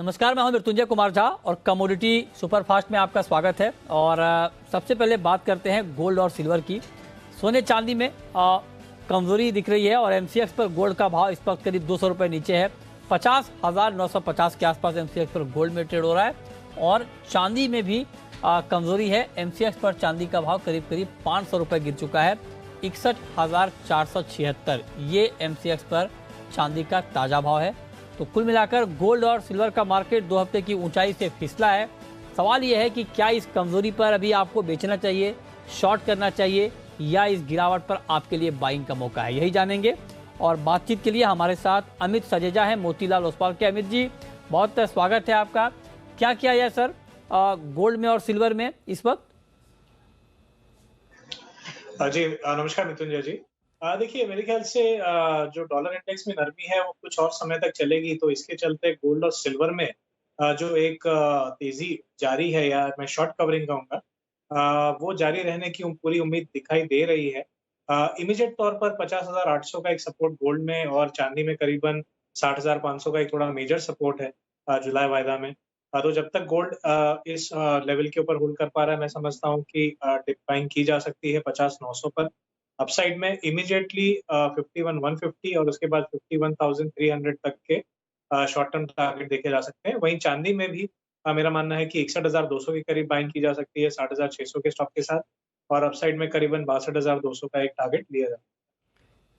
नमस्कार, मैं हूं मृत्युंजय कुमार झा और कमोडिटी सुपरफास्ट में आपका स्वागत है। और सबसे पहले बात करते हैं गोल्ड और सिल्वर की। सोने चांदी में कमजोरी दिख रही है और एमसीएक्स पर गोल्ड का भाव इस वक्त करीब 200 रुपये नीचे है। 50,950 के आसपास एमसीएक्स पर गोल्ड में ट्रेड हो रहा है। और चांदी में भी कमजोरी है। एमसीएक्स पर चांदी का भाव करीब करीब 500 रुपये गिर चुका है। 61,476 ये एमसीएक्स पर चांदी का ताज़ा भाव है। तो कुल मिलाकर गोल्ड और सिल्वर का मार्केट 2 हफ्ते की ऊंचाई से फिसला है। सवाल यह है कि क्या इस कमजोरी पर अभी आपको बेचना चाहिए, शॉर्ट करना चाहिए, या इस गिरावट पर आपके लिए बाइंग का मौका है, यही जानेंगे। और बातचीत के लिए हमारे साथ अमित सजेजा हैं मोतीलाल ओसवाल के। अमित जी, बहुत स्वागत है आपका। क्या किया जाए सर गोल्ड में और सिल्वर में इस वक्त? जी नमस्कार मृत्युंजय जी। देखिए मेरे ख्याल से जो डॉलर इंडेक्स में नरमी है वो कुछ और समय तक चलेगी, तो इसके चलते गोल्ड और सिल्वर में जो एक तेजी जारी है, या मैं शॉर्ट कवरिंग कहूंगा, वो जारी रहने की पूरी उम्मीद दिखाई दे रही है। इमीडिएट तौर पर 50,800 का एक सपोर्ट गोल्ड में और चांदी में करीबन 60,500 का एक थोड़ा मेजर सपोर्ट है जुलाई वायदा में। तो जब तक गोल्ड इस लेवल के ऊपर होल्ड कर पा रहा है, मैं समझता हूँ कि डिप बाइंग की जा सकती है 50,900 पर। अपसाइड में इमीडिएटली 51,150 और उसके बाद 51,300 तक के शॉर्ट टर्म टारगेट देखे जा सकते हैं। वहीं चांदी में भी मेरा मानना है कि 61,200 के करीब बाइंग की जा सकती है 60,600 के स्टॉप के साथ, और अपसाइड में करीबन 62,200 का एक टारगेट लिया जाए।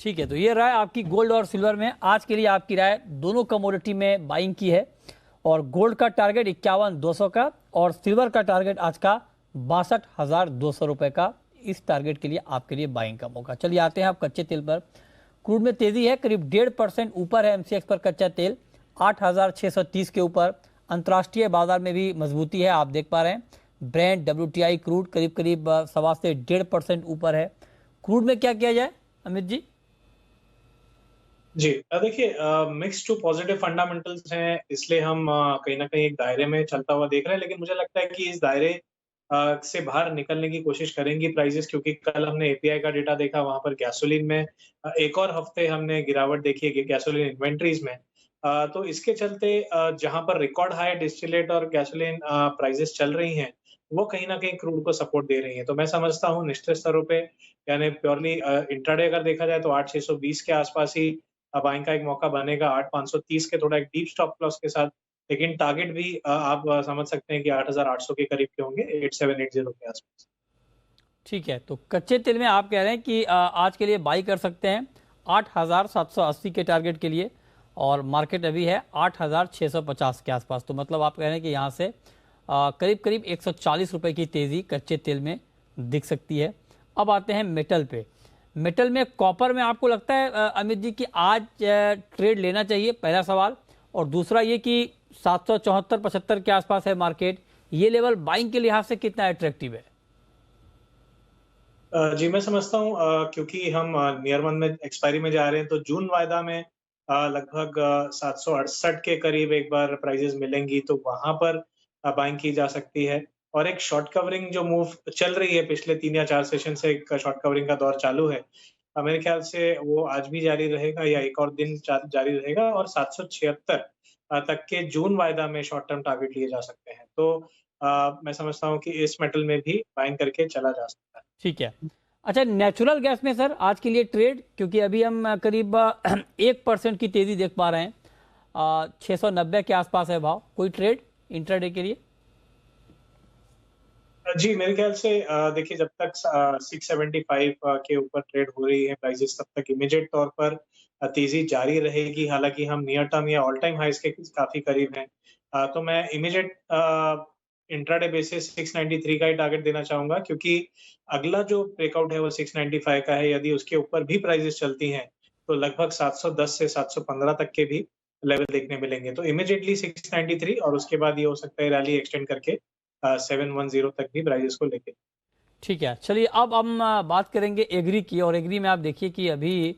ठीक है, तो ये राय आपकी गोल्ड और सिल्वर में। आज के लिए आपकी राय दोनों कमोडिटी में बाइंग की है, और गोल्ड का टारगेट 51,200 का और सिल्वर का टारगेट आज का 62,200 रुपये का। इस टारगेट के लिए आपके लिए बाइंग का मौका। चलिए आते हैं आप कच्चे तेल पर। क्रूड में तेजी है, करीब 1.5% ऊपर है एमसीएक्स पर कच्चा तेल 8,630 के ऊपर। अंतर्राष्ट्रीय बाजार में भी मजबूती है, आप देख पा रहे हैं। ब्रेंट डब्ल्यूटीआई क्रूड करीब करीब 1.25 से 1.5% ऊपर है। क्रूड में क्या किया जाए अमित जी? जी देखिए मिक्स टू पॉजिटिव फंडामेंटल्स हैं, इसलिए हम कहीं ना कहीं एक दायरे में चलता हुआ देख रहे हैं। लेकिन मुझे लगता है कि इस दायरे से बाहर निकलने की कोशिश करेंगी प्राइसेस, क्योंकि कल हमने एपीआई का डेटा देखा, वहां पर गैसोलीन में एक और हफ्ते हमने गिरावट देखी है गैसोलीन इन्वेंट्रीज में। तो इसके चलते जहां पर रिकॉर्ड हाई डिस्टिलेट और गैसोलीन प्राइसेस चल रही हैं, वो कहीं ना कहीं क्रूड को सपोर्ट दे रही है। तो मैं समझता हूँ निश्चित स्तरों पे, यानी प्योरली इंट्राडे अगर देखा जाए तो 8,620 के आसपास ही बाइंग का एक मौका बनेगा, 8,530 के थोड़ा एक डीप स्टॉप लॉस के साथ। लेकिन टारगेट भी आप समझ सकते हैं कि 8,800 के करीब के होंगे, 8780 के आसपास। ठीक है, तो कच्चे तेल में आप कह रहे हैं कि आज के लिए बाई कर सकते हैं 8,780 के टारगेट के लिए, और मार्केट अभी है 8,650 के आसपास। तो मतलब आप कह रहे हैं कि यहाँ से करीब करीब 140 रुपये की तेज़ी कच्चे तेल में दिख सकती है। अब आते हैं मेटल पे। मेटल में कॉपर में आपको लगता है अमित जी कि आज ट्रेड लेना चाहिए, पहला सवाल। और दूसरा ये कि 774-75 के आसपास है मार्केट, ये लेवल बाइंग के लिहाज से कितना अट्रैक्टिव है? जी मैं समझता हूँ क्योंकि हम नियर वन में एक्सपायरी में जा रहे हैं, तो जून वायदा में लगभग 768 के करीब एक बार प्राइजेस मिलेंगी, तो वहां पर बाइंग की जा सकती है। और एक शॉर्ट कवरिंग जो मूव चल रही है पिछले 3 या 4 सेशन से, एक शॉर्ट कवरिंग का दौर चालू है। मेरे ख्याल से वो आज भी जारी रहेगा या एक और दिन जारी रहेगा, और 776 तक के जून वायदा में शॉर्ट टर्म टारगेट लिए जा सकते हैं। तो मैं समझता हूँ कि इस मेटल में भी बाइंग करके चला जा सकता है। ठीक है। अच्छा, नेचुरल गैस में सर आज के लिए ट्रेड, क्योंकि अभी हम करीब 1% की तेज़ी देख पा रहे हैं, 690 के आसपास है भाव। कोई ट्रेड इंट्राडे के लिए? जी मेरे ख्याल से देखिए जब तक 675 के ऊपर ट्रेड हो रही है प्राइसेस, तब तक इमीडिएट तौर पर तेजी जारी रहेगी। हालांकि हम नियर टर्म या ऑल टाइम हाइस के काफी करीब हैं। तो मैं इमीडिएट इंट्राडे बेसिस 693 का ही टारगेट देना चाहूंगा, क्योंकि अगला जो ब्रेकआउट है वो 695 का है। यदि उसके ऊपर भी प्राइसेस चलती हैं तो लगभग 710 से 715 तक के भी लेवल देखने मिलेंगे। तो इमीडिएटली 693, और उसके बाद ये हो सकता है रैली एक्सटेंड करके 710 तक भी प्राइजेस को लेके। ठीक है, चलिए अब हम बात करेंगे एग्री की। और एग्री में आप देखिए कि अभी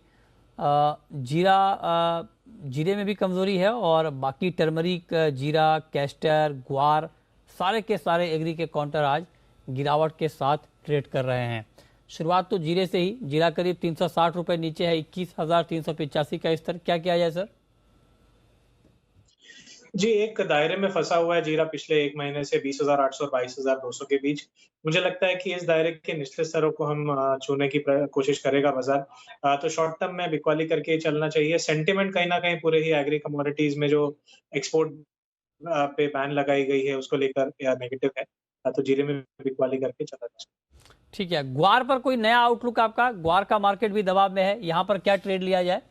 जीरे में भी कमज़ोरी है, और बाकी टर्मरिक, जीरा, कैस्टर, ग्वार, सारे के सारे एग्री के काउंटर आज गिरावट के साथ ट्रेड कर रहे हैं। शुरुआत तो जीरे से ही, जीरा करीब 360 रुपये नीचे है, 21,385 का स्तर। क्या किया जाए सर? जी, एक दायरे में फँसा हुआ है जीरा पिछले 1 महीने से 20,800 और 22,200 के बीच। मुझे लगता है कि इस दायरे के निचले स्तरों को हम छूने की कोशिश करेगा बाज़ार। तो शॉर्ट टर्म में बिकवाली करके ही चलना चाहिए। सेंटिमेंट कहीं न कहीं पूरे ही एग्री कमोडिटीज़ में जो एक्सपोर्ट पे बैन लगाई गई है उसको लेकर नेगेटिव है। तो जीरे में बिकवाली करके चला जा सकता ठीक है, ग्वार पर कोई नया आउटलुक आपका? ग्वार का मार्केट भी दबाव में है, यहाँ पर क्या ट्रेड लिया जाए?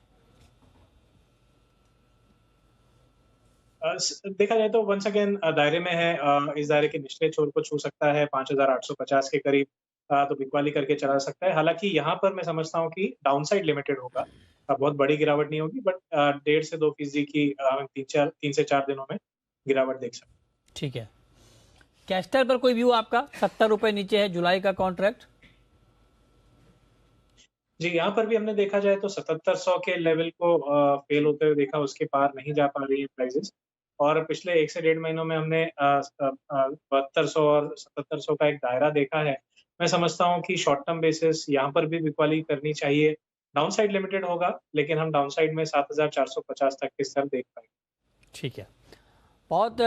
देखा जाए तो वंस अगेन दायरे में है, इस दायरे के निचले छोर को छू सकता है 5,850 के करीब, तो बिकवाली करके चला सकता है। हालाँकि यहाँ पर मैं समझता हूँ कि डाउनसाइड लिमिटेड होगा। बहुत बड़ी गिरावट नहीं होगी, बट 1.5 से 2% की 3 से 4 दिनों में गिरावट देख सकते हैं। ठीक है, कैस्टर पर कोई व्यू आपका? 70 रुपए नीचे है जुलाई का कॉन्ट्रैक्ट। जी, यहाँ पर भी हमने देखा जाए तो 7700 के लेवल को फेल होते हुए देखा, उसके पार नहीं जा पा रही है प्राइसेस। और पिछले 1 से डेढ़ महीनों में हमने 7200 और 7700 का एक दायरा देखा है। मैं समझता हूँ कि शॉर्ट टर्म बेसिस यहाँ पर भी बिकवाली करनी चाहिए। डाउनसाइड लिमिटेड होगा, लेकिन हम डाउनसाइड में 7450 तक के स्तर देख पाएंगे। ठीक है, बहुत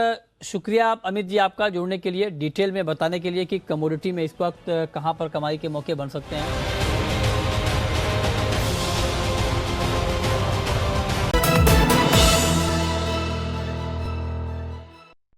शुक्रिया आप अमित जी आपका जुड़ने के लिए, डिटेल में बताने के लिए कि कमोडिटी में इस वक्त कहां पर कमाई के मौके बन सकते हैं।